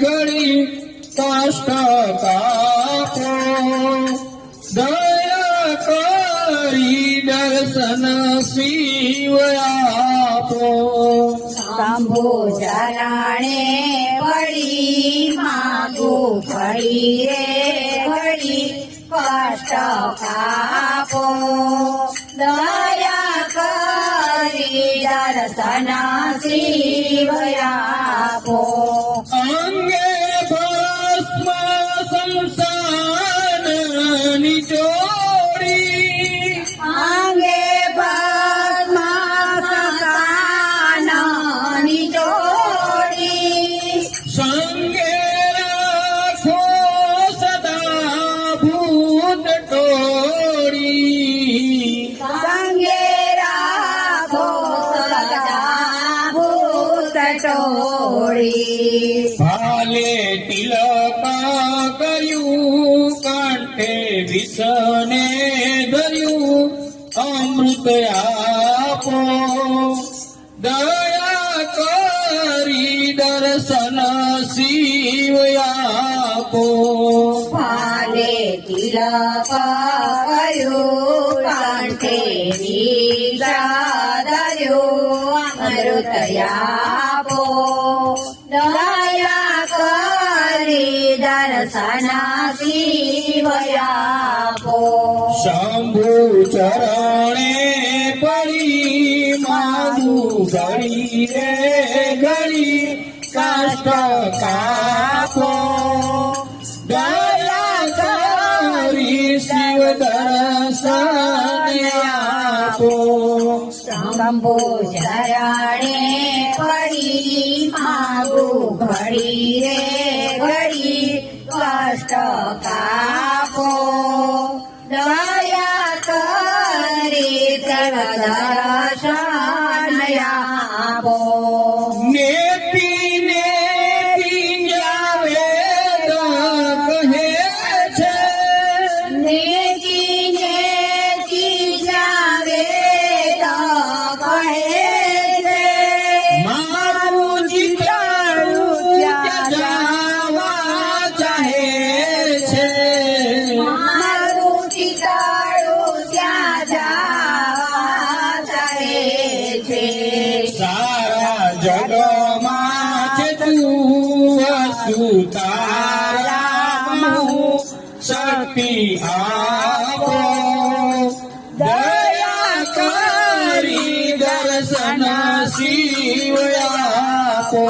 ઘડી કષ્ટ કાપો દયા કરી દર્શન શિવ આપો શંભુ ચરણે પડી માગુ ઘડી રે ઘડી કષ્ટ કાપો દયા કરી દર્શન શિવ આપો અંગે ભસ્મ સંસાન નિચોડી અંગે ભસ્મ સંસાનની જોડી સંગે રાખો સદા ભૂત ટોળી સંગે રાખો સદા ભૂત ટોળી ભાલે તિલક કર્યું કાંઠે વિષને ધર્યું અમૃત આપો દયા કરી દર્શન શિવ આપો ભાલે તિલક કર્યું કાંઠે વિષાદર્યું અમૃત આપો દયા કરી દર્શન શિવ આપો શંભુ ચરણે પડી માગુ ઘડી રે ઘડી કાષ્ટ કાપો દયા કરી શિવ દર્શન આપો શંભુ ચરણે પડી માગુ ઘડી રે ઘડી કષ્ટ કાપો દયા કરી દેવ દર્શન આપો નેતી નેતી જ્યાં વેદ કહે છે નેકી નેકી જાવે તો કહે છે મારું જીતાડું ત્યાં જવા ચાહે છે મારું ચિતાડું ત્યાં જવા ચાહે છે સારા જગમાં છે તું સુતારામાં શક્તિ આપો દયા કરી દર્શન શિવ આપો